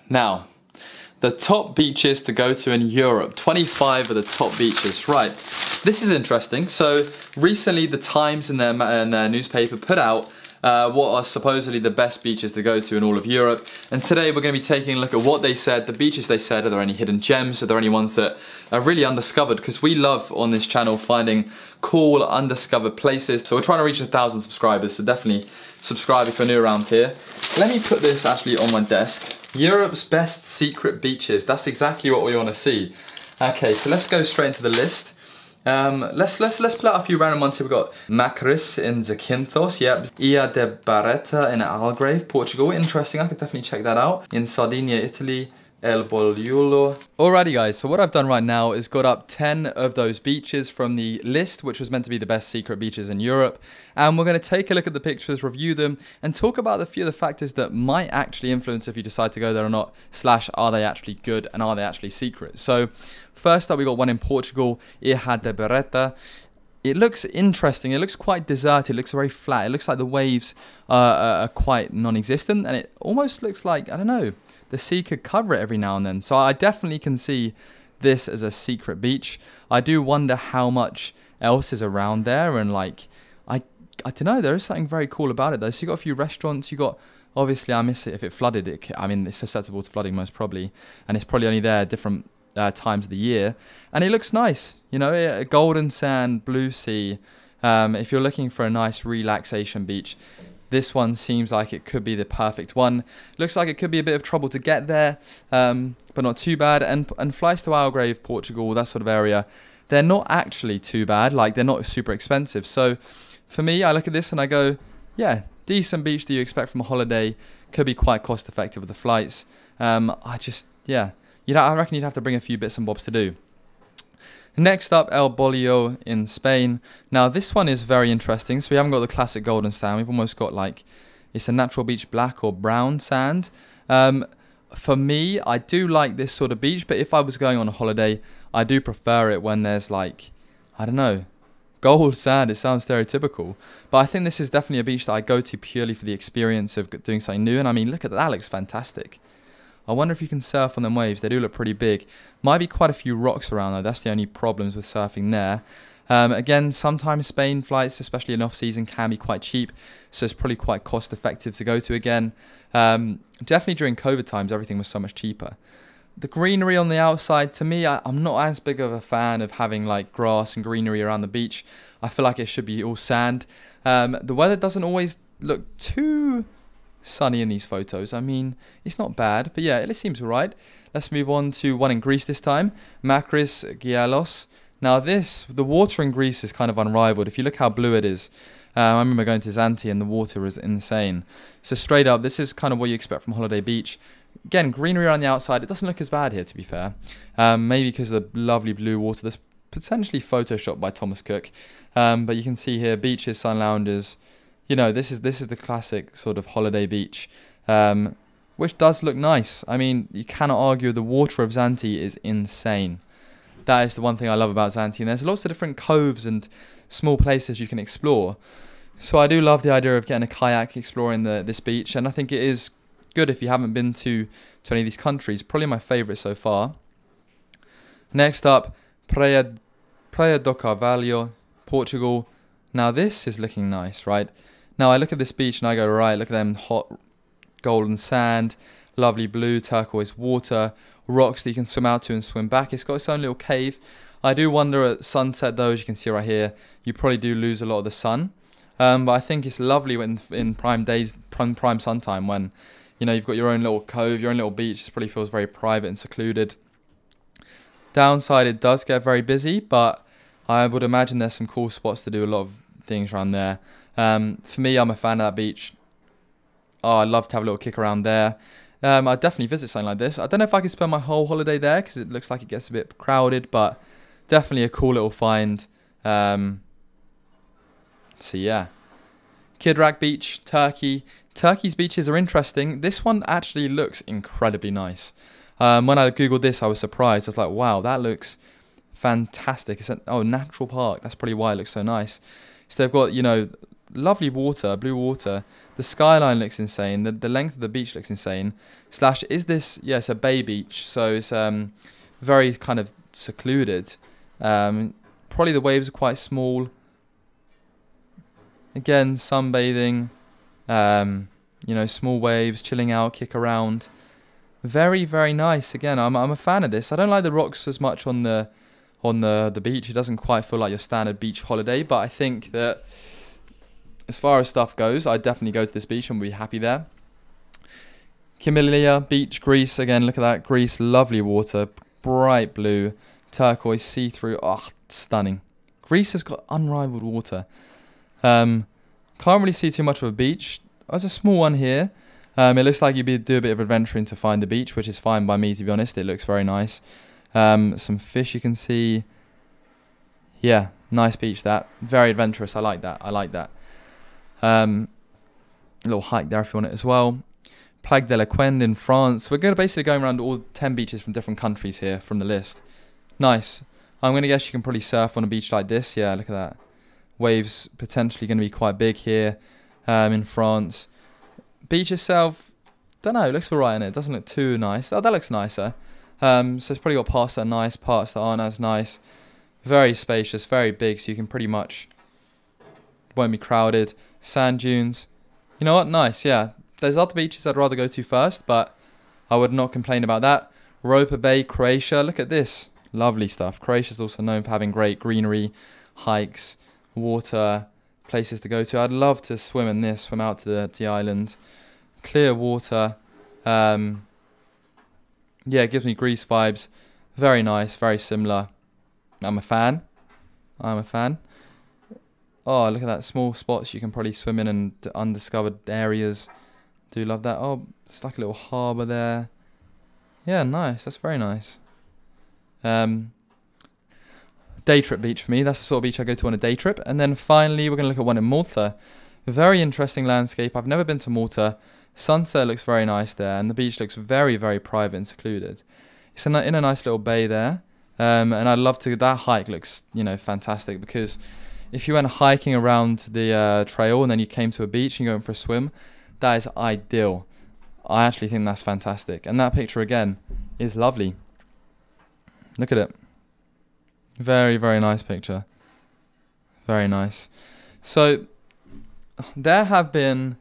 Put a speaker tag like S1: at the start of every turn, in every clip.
S1: Now, the top beaches to go to in Europe. 25 of the top beaches. Right, this is interesting. So recently the Times in their newspaper put out what are supposedly the best beaches to go to in all of Europe. And today we're going to be taking a look at what they said, the beaches they said. Are there any hidden gems? Are there any ones that are really undiscovered? Because we love on this channel finding cool undiscovered places. So we're trying to reach 1,000 subscribers, so definitely subscribe if you're new around here. Let me put this actually on my desk. Europe's best secret beaches. That's exactly what we want to see. Okay, so let's go straight into the list. Let's pull out a few random ones here. We've got Macris in Zakynthos, yep. Ilha de Barreta in Algarve, Portugal. Interesting, I could definitely check that out. In Sardinia, Italy, El Boliulo. Alrighty guys, so what I've done right now is got up 10 of those beaches from the list, which was meant to be the best secret beaches in Europe. And we're going to take a look at the pictures, review them, and talk about a few of the factors that might actually influence if you decide to go there or not, / are they actually good and are they actually secret. So first up, we got one in Portugal, Ilha de Barreta. It looks interesting. It looks quite deserted. It looks very flat. It looks like the waves are quite non-existent, and it almost looks like, I don't know, the sea could cover it every now and then. So I definitely can see this as a secret beach. I do wonder how much else is around there, and like, I don't know, there is something very cool about it though. So you got a few restaurants, you got, obviously I miss it if it flooded. I mean, it's susceptible to flooding most probably, and it's probably only there different times of the year, and it looks nice, you know, golden sand, blue sea. If you're looking for a nice relaxation beach, this one seems like it could be the perfect one. Looks like it could be a bit of trouble to get there, but not too bad. And flights to Algarve, Portugal, that sort of area, they're not actually too bad. Like, they're not super expensive. So for me, I look at this and I go, yeah, decent beach that you expect from a holiday, could be quite cost effective with the flights. Yeah. I reckon you'd have to bring a few bits and bobs to do. Next up, El Bolio in Spain. Now, this one is very interesting. So we haven't got the classic golden sand. We've almost got like, it's a natural beach black or brown sand. For me, I do like this sort of beach, but if I was going on a holiday, I do prefer it when there's like, I don't know, gold sand. It sounds stereotypical, but I think this is definitely a beach that I go to purely for the experience of doing something new. And I mean, look at that, that looks fantastic. I wonder if you can surf on them waves. They do look pretty big. Might be quite a few rocks around though. That's the only problems with surfing there. Again, sometimes Spain flights, especially in off-season, can be quite cheap. So it's probably quite cost-effective to go to again. Definitely during COVID times, everything was so much cheaper. The greenery on the outside, to me, I'm not as big of a fan of having like grass and greenery around the beach. I feel like it should be all sand. The weather doesn't always look too sunny in these photos. I mean, it's not bad, but yeah, it seems alright. Let's move on to one in Greece this time, Makris Gialos. Now the water in Greece is kind of unrivaled. If you look how blue it is, I remember going to Zante and the water was insane. So straight up, this is kind of what you expect from Holiday Beach. Again, greenery around the outside. It doesn't look as bad here, to be fair. Maybe because of the lovely blue water that's potentially photoshopped by Thomas Cook. But you can see here, beaches, sun lounges. You know, this is the classic sort of holiday beach, which does look nice. I mean, you cannot argue the water of Zante is insane. That is the one thing I love about Zante. And there's lots of different coves and small places you can explore. So I do love the idea of getting a kayak, exploring this beach. And I think it is good if you haven't been to any of these countries. Probably my favourite so far. Next up, Praia do Carvalho, Portugal. Now this is looking nice, right? Now I look at this beach and I go, right, look at them hot golden sand, lovely blue turquoise water, rocks that you can swim out to and swim back. It's got its own little cave. I do wonder at sunset though, as you can see right here, you probably do lose a lot of the sun. But I think it's lovely when in prime days, prime sun time, when you know you've got your own little cove, your own little beach. It probably feels very private and secluded. Downside, it does get very busy, but I would imagine there's some cool spots to do a lot of things around there. For me, I'm a fan of that beach. Oh, I'd love to have a little kick around there. I'd definitely visit something like this. I don't know if I could spend my whole holiday there because it looks like it gets a bit crowded, but definitely a cool little find. So yeah. Kidrak Beach, Turkey. Turkey's beaches are interesting. This one actually looks incredibly nice. When I googled this, I was surprised. I was like, wow, that looks fantastic. It's natural park. That's probably why it looks so nice. So they've got, you know, lovely water, blue water. The skyline looks insane. The length of the beach looks insane. Slash, is this, yeah, it's a bay beach, so it's very kind of secluded. Probably the waves are quite small. Again, sunbathing, you know, small waves, chilling out, kick around. Very, very nice. Again, I'm a fan of this. I don't like the rocks as much on the beach. It doesn't quite feel like your standard beach holiday, but I think that as far as stuff goes, I'd definitely go to this beach and be happy there. Kimilia Beach, Greece. Again, look at that. Greece, lovely water, bright blue, turquoise, see-through. Oh, stunning. Greece has got unrivaled water. Can't really see too much of a beach. There's a small one here. It looks like you'd do a bit of adventuring to find the beach, which is fine by me, to be honest. It looks very nice. Some fish you can see. Yeah, nice beach that. Very adventurous. I like that. I like that. A little hike there if you want it as well. Plague de la Quende in France. We're going to basically go around all 10 beaches from different countries here from the list. Nice. I'm going to guess you can probably surf on a beach like this. Yeah, look at that. Waves potentially going to be quite big here in France. Beach itself, don't know, it looks alright in it. It doesn't look too nice. Oh, that looks nicer. So it's probably got parts that are nice, parts that aren't as nice. Very spacious, very big, so you can pretty much, won't be crowded. Sand dunes. You know what? Nice, yeah. There's other beaches I'd rather go to first, but I would not complain about that. Europa Bay, Croatia. Look at this. Lovely stuff. Croatia's also known for having great greenery, hikes, water, places to go to. I'd love to swim in this, swim out to the island. Clear water. Yeah, it gives me Greece vibes. Very nice, very similar. I'm a fan. I'm a fan. Oh, look at that. Small spots you can probably swim in and undiscovered areas. Do love that. Oh, it's like a little harbour there. Yeah, nice. That's very nice. Day trip beach for me. That's the sort of beach I go to on a day trip. And then finally, we're going to look at one in Malta. Very interesting landscape. I've never been to Malta. Sunset looks very nice there, and the beach looks very, very private and secluded. It's in a nice little bay there, and I'd love to. That hike looks, you know, fantastic, because if you went hiking around the trail and then you came to a beach and you're going for a swim, that is ideal. I actually think that's fantastic, and that picture again is lovely. Look at it. Very, very nice picture. Very nice. So there have been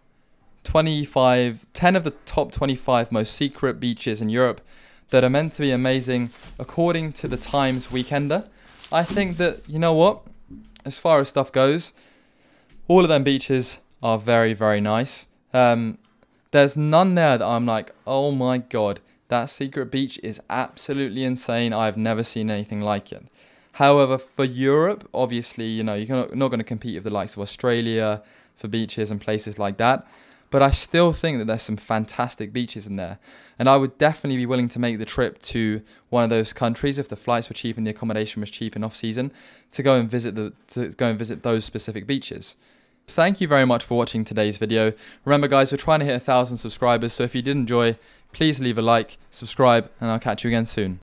S1: 10 of the top 25 most secret beaches in Europe that are meant to be amazing according to the Times Weekender. I think that, you know what, as far as stuff goes, all of them beaches are very, very nice. There's none there that I'm like, oh my god, that secret beach is absolutely insane. I've never seen anything like it. However, for Europe, obviously, you know, you're not going to compete with the likes of Australia for beaches and places like that. But I still think that there's some fantastic beaches in there. And I would definitely be willing to make the trip to one of those countries if the flights were cheap and the accommodation was cheap in off-season to go and visit those specific beaches. Thank you very much for watching today's video. Remember guys, we're trying to hit 1,000 subscribers, so if you did enjoy, please leave a like, subscribe, and I'll catch you again soon.